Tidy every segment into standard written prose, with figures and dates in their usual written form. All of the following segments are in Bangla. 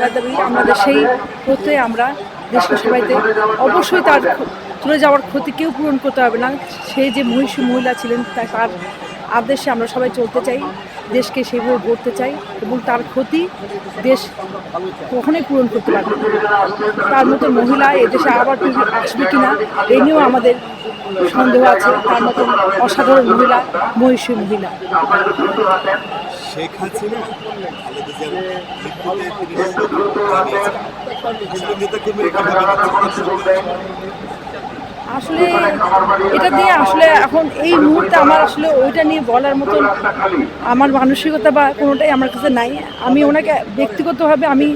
তার দাবি আমাদের সেই পথে আমরা দেশকে সবাইতে অবশ্যই তার চলে যাওয়ার ক্ষতি কেউ পূরণ করতে হবে না। সে যে মহিষী মহিলা ছিলেন তার আদেশে আমরা সবাই চলতে চাই, দেশকে সেভাবে গড়তে চাই এবং তার ক্ষতি দেশ কখনোই পূরণ করতে পারবে না। তার মতো মহিলা এদেশে আবার আসবে কিনা এই নিয়েও আমাদের সন্দেহ আছে। তার মতন অসাধারণ মহিলা, মহিষী মহিলা। শেখ হাসিনা খালেদা জিয়ার মৃত্যুতে তিনি শোক জানিয়েছেন। নেতাকর্মীরা কিভাবে আসলে এটা নিয়ে আসলে এখন এই মুহূর্তে আমার আসলে ওইটা নিয়ে বলার মতন আমার মানসিকতা বা কোনোটাই আমার কাছে নাই। আমি ওনাকে ব্যক্তিগতভাবে আমি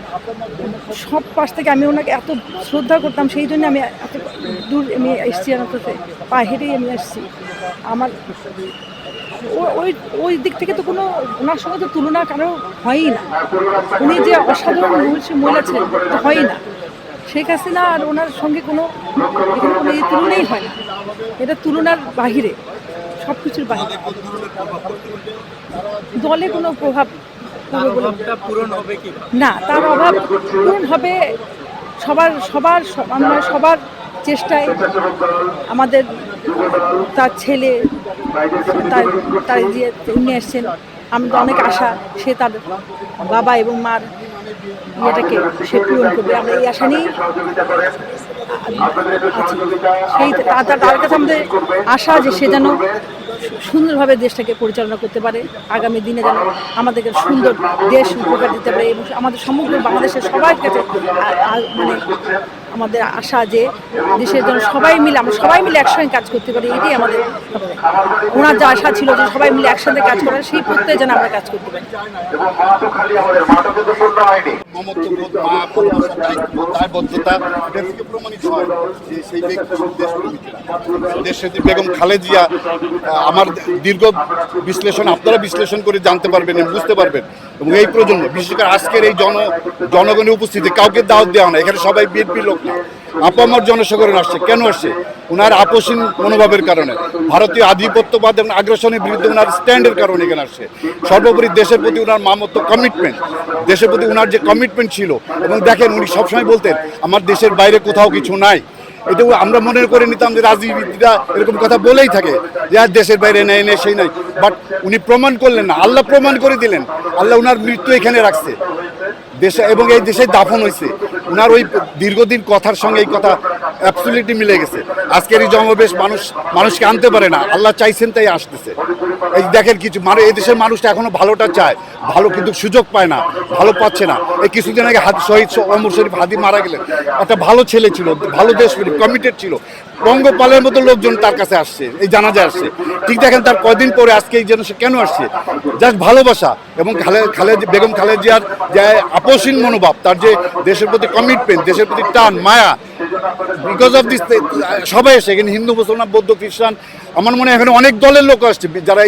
সব পাশ থেকে আমি ওনাকে এত শ্রদ্ধা করতাম, সেই জন্য আমি এত দূর আমি এসছি আমার কাছে, পা হেঁটেই আমি আসছি। আমার ওই ওই দিক থেকে তো কোনো ওনার সঙ্গে তো তুলনা কারো হয়ই না। উনি যে অসাধারণ মহিলা ছিলেন তো হয়ই না। শেখ হাসিনা আর ওনার সঙ্গে কোনো এখানে কোনো তুলনাই হয় না। এটা তুলনার বাহিরে, সব কিছুর বাহিরে। দলে কোনো প্রভাব পূরণ হবে কি না, তার অভাব পূরণ হবে আমরা সবার চেষ্টায়। আমাদের তার ছেলে তার যে নিয়ে এসছেন, আমাদের অনেক আশা সে তার বাবা এবং মার ইয়েটাকে সে পূরণ করবে। আমরা এই আশা নিয়েই আছি। সেই তার কাছে আমাদের আশা যে সে যেন সুন্দরভাবে দেশটাকে পরিচালনা করতে পারে, আগামী দিনে যেন আমাদেরকে সুন্দর দেশ উপকার দিতে পারে এবং আমাদের সমগ্র বাংলাদেশের সবার কাছে মানে আমাদের আশা যে দেশের জন্য আমরা সবাই মিলে একসঙ্গে কাজ করতে পারি। এটাই আমাদের ওনার যে আশা ছিল যে সবাই মিলে একসাথে কাজ করার, সেই প্রত্যয়ে যেন আমরা কাজ করতে পারি। মমত্ববোধ, মায়াবোধ, দায়বদ্ধতা এটা থেকে প্রমাণিত হয় যে সেই ব্যক্তি দেশনেত্রী বেগম খালেদা জিয়া আমার দীর্ঘ বিশ্লেষণ আপনারা বিশ্লেষণ করে জানতে পারবেন, বুঝতে পারবেন। এবং এই প্রজন্ম বিশেষ করে আজকের এই জনগণের উপস্থিতি কাউকে দাওয়াত দেওয়া না, এখানে সবাই বিএনপি লোক না, আপামর জনসাধারণ আসছে। কেন আসছে? ওনার আপোষহীন মনোভাবের কারণে, ভারতীয় আধিপত্যবাদ এবং আগ্রাসনের বিরুদ্ধে ওনার স্ট্যান্ডের কারণে এখানে আসছে। সর্বোপরি দেশের প্রতি ওনার মামত্ব কমিটমেন্ট, দেশের প্রতি ওনার যে কমিটমেন্ট ছিল। এবং দেখেন উনি সবসময় বলতেন আমার দেশের বাইরে কোথাও কিছু নাই। এটা আমরা মনে করে নিতাম যে রাজনীতিবিদরা এরকম কথা বলেই থাকে যে আর দেশের বাইরে নেই সেই নাই। বাট উনি প্রমাণ করলেন না, আল্লাহ প্রমাণ করে দিলেন। আল্লাহ ওনার মৃত্যু এখানে রাখছে দেশে এবং এই দেশে দাফন হয়েছে। ওনার ওই দীর্ঘদিন কথার সঙ্গে এই কথা অ্যাবসলিউটলি মিলে গেছে। আজকের এই জনবেশ মানুষকে আনতে পারে না, আল্লাহ চাইছেন তাই আসতেছে। এই দেখেন কিছু এই দেশের মানুষটা এখনো ভালোটা চায়, ভালো কিন্তু সুযোগ পায় না, ভালো পাচ্ছে না। এই কিছুদিন আগে শহীদ ওমর শরীফ হাদি মারা গেলেন, একটা ভালো ছেলে ছিল, ভালো দেশপ্রেমিক, কমিটেড ছিল। পঙ্গপালের মতো লোকজন তার কাছে আসছে, এই জানাজায় আসছে। ঠিক দেখেন তার কয়দিন পরে আজকে এই জন্য সে কেন আসছে? জাস্ট ভালোবাসা এবং বেগম খালেদা জিয়ার যে আপোষহীন মনোভাব, তার যে দেশের প্রতি কমিটমেন্ট, দেশের প্রতি টান মায়া, বিকজ অফ দিস সবাই এসে এখানে হিন্দু, মুসলমান, বৌদ্ধ, খ্রিস্টান, আমার মনে হয় এখানে অনেক দলের লোক আসছে যারা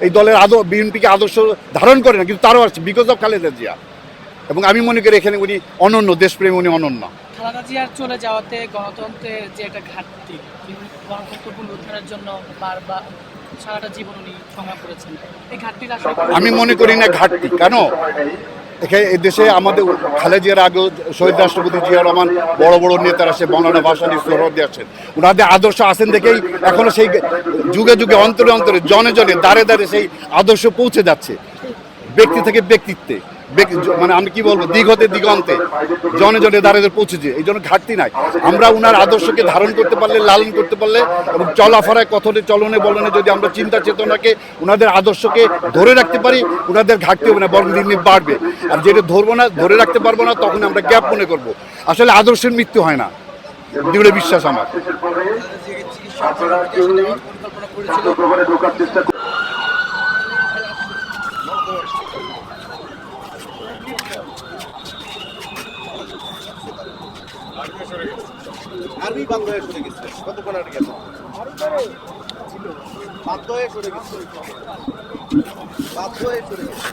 এই দলের বিএনপিকে আদর্শ ধারণ করে না, কিন্তু তারাও আসছে বিকজ অফ খালেদা জিয়া। এবং আমি মনে করি এখানে উনি অনন্য, দেশপ্রেমী উনি অনন্য। খালেদা জিয়ার চলে যাওয়াতে গণতন্ত্রের যে একটা ঘাটতি, গণতন্ত্র পুনরুদ্ধারের জন্য বারবার সারাটা জীবন উনি সংগ্রাম করেছেন, এই ঘাটতিটা আমি মনে করি না ঘাটতি। কেন? এখানে এই দেশে আমাদের খালেদা জিয়ার আগে শহীদ রাষ্ট্রপতি জিয়া রহমান, বড় বড় নেতারা আসে, মৌলানা ভাসানী সোহরাওয়ার্দী আসেন। ওনাদের আদর্শ আসেন দেখেই এখনো সেই যুগে যুগে অন্তরে অন্তরে জনে জনে দাঁড়ে দাঁড়ে সেই আদর্শ পৌঁছে যাচ্ছে, ব্যক্তি থেকে ব্যক্তিত্বে, মানে আমি কি বলবো, দিগতে দিগন্তে জনে জনে দাঁড়িয়ে পৌঁছেছে। এই জন্য ঘাটতি নাই। আমরা উনার আদর্শকে ধারণ করতে পারলে, লালন করতে পারলে এবং চলাফেরায়, কথনে, চলনে, বলনে যদি আমরা চিন্তা চেতনাকে, উনাদের আদর্শকে ধরে রাখতে পারি, উনাদের ঘাটতি হবে না, বরং দিন দিন বাড়বে। আর যেটা ধরবো না, ধরে রাখতে পারবো না, তখন আমরা গ্যাপ মনে করবো। আসলে আদর্শের মৃত্যু হয় না, দৃঢ় বিশ্বাস আমার। আরবি বাধ্য হয়ে সরে গেছে, কতক্ষণ আটকে গেছে, বাধ্য হয়ে সরে গেছে, বাধ্য হয়ে সরে গেছে।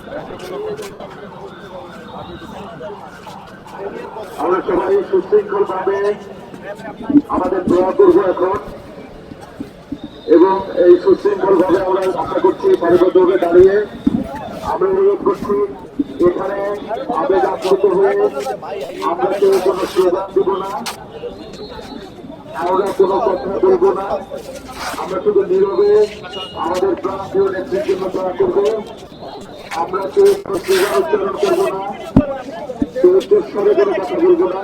আমরা সবাই সুশৃঙ্খল ভাবে আমাদের দোয়া করবো এখন, এবং এই সুশৃঙ্খল ভাবে আমরা আশা করছি সারিবদ্ধভাবে দাঁড়িয়ে আমরা অনুরোধ করছি এখানে আবেগ আপ্লুত হয়ে আমরা কেউ কোনো স্লোগান দিব না, আমরা কোনো কথা বলবো না, আমরা শুধু নীরবে আমাদের প্রান্তীয় নেত্রীর জন্য দোয়া করবো। আমরা কেউ কোনো স্লোগান উচ্চারণ করবো না, কেউ স্বরে কোনো কথা বলবো না,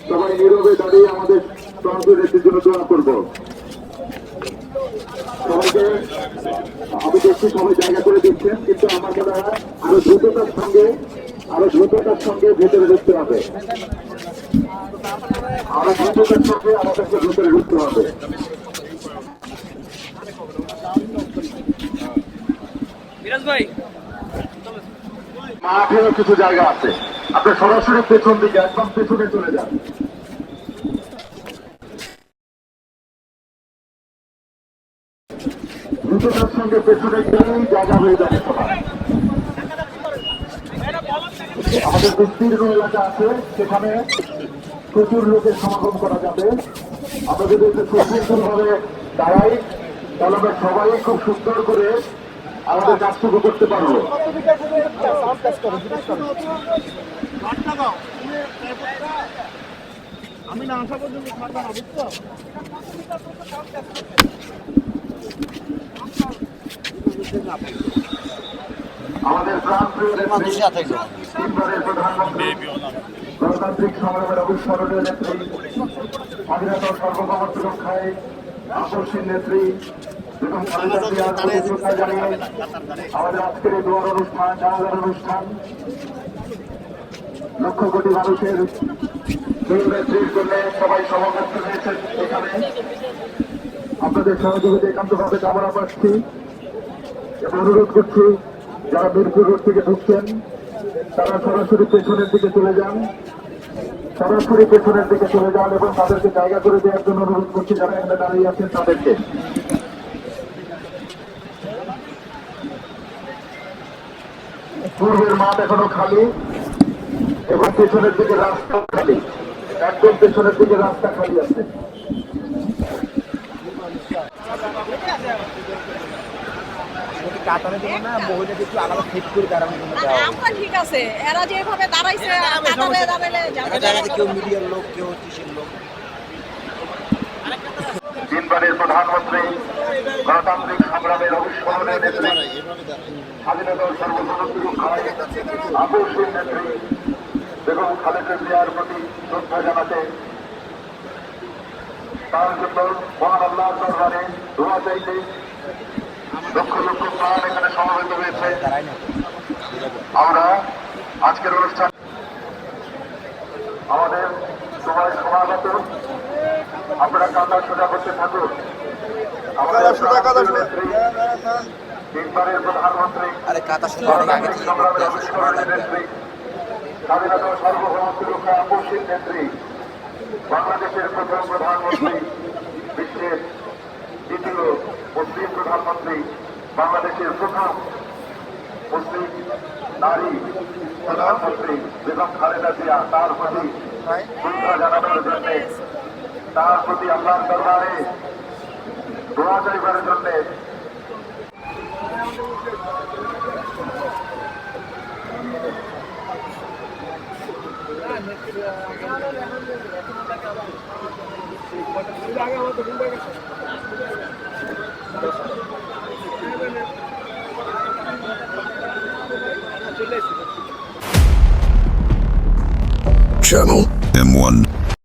সবাই নীরবে দাঁড়িয়ে আমাদের প্রান্তীয় নেত্রীর জন্য দোয়া করবো। সবাইকে আমি দেখছি সবাই জায়গা করে দিচ্ছেন, কিন্তু আমার মনে হয় আরো দ্রুততার সঙ্গে ভেতরে ঢুকতে হবে, আরো দ্রুততার সঙ্গে আমাদেরকে ভেতরে ঢুকতে হবে। মাঠেও কিছু জায়গা আছে, আপনি সরাসরি পেছন দিকে একদম পেছনে চলে যান। দ্রুততার সঙ্গে পেছনে গেলেই জায়গা হয়ে যাবে সবাই। আমাদের বিস্তীর্ণ এলাকা আছে, সেখানে প্রচুর লোকের সমাগম করা যাবে। আমরা যদি একটু সুশৃঙ্খলভাবে দাঁড়াই, তাহলে আমরা সবাই খুব সুন্দর করে আমাদের কাজটুকু করতে পারবো। আমি না আসা পর্যন্ত থাকবে না, বুঝছো? আমাদের তিনবারের প্রধানমন্ত্রী, গণতান্ত্রিক সংগ্রামের অবিস্মরণীয় নেত্রী, স্বাধীনতা সার্বভৌমত্ব রক্ষায় আকর্ষণ নেত্রী এবং খালেদা জিয়ার প্রতি শ্রদ্ধা জানিয়ে আমাদের আজকের এই দোয়ার অনুষ্ঠান, জানাজার অনুষ্ঠান লক্ষ কোটি মানুষের নেত্রীর জন্য সবাই সমবেত হয়েছেন এখানে। আপনাদের সহযোগিতা একান্তভাবে কামনা করছি এবং অনুরোধ করছি, যারা মিরপুর রোড থেকে ঢুকছেন তারা সরাসরি পেছনের দিকে চলে যান, এবং তাদেরকে জায়গা করে দেওয়ার জন্য অনুরোধ করছি যারা এখানে দাঁড়িয়ে আছেন তাদেরকে। পূর্বের মাঠ এখনো খালি এবং পেছনের দিকে রাস্তা খালি, একদম পেছনের দিকে রাস্তা খালি আছে। আমরা ঠিক আছে, এরা যেভাবে দাঁড়াইছে কেউ মিডিয়ার লোক, কেউ কিসের লোক। তিনবারের প্রধানমন্ত্রী, গণতান্ত্রিক সংগ্রামের অবিস্মরণীয় নেত্রী, স্বাধীনতার সার্বভৌমত্ব রক্ষায় আকর্ষণ নেত্রী বেগম খালেদা জিয়ার প্রতি শ্রদ্ধা জানাতে, তার জন্য মহান আল্লাহর দরবারে দোয়া চাইতে লক্ষ লক্ষ প্রাণ এখানে সমবেত হয়েছে। আমরা আজকের অনুষ্ঠান আমাদের সবাই সমাগত, আপনারা কাঁথা সোজা করতে থাকুন। আমাদের নেত্রী, তিনবারের প্রধানমন্ত্রী, সংগ্রামের অবিস্মরণীয় নেত্রী, স্বাধীনতা সার্বভৌমত্ব রক্ষা আকর্ষণ নেত্রী, বাংলাদেশের প্রথম প্রধানমন্ত্রী, বিশ্বের দ্বিতীয় মুসলিম প্রধানমন্ত্রী, বাংলাদেশের প্রথম মুসলিম নারী প্রধানমন্ত্রী বেগম খালেদা জিয়া, তার প্রতি শ্রদ্ধা জানানোর জন্য, তার প্রতি আল্লাহর দরবারে দোয়া চাইবার জন্য Channel M1.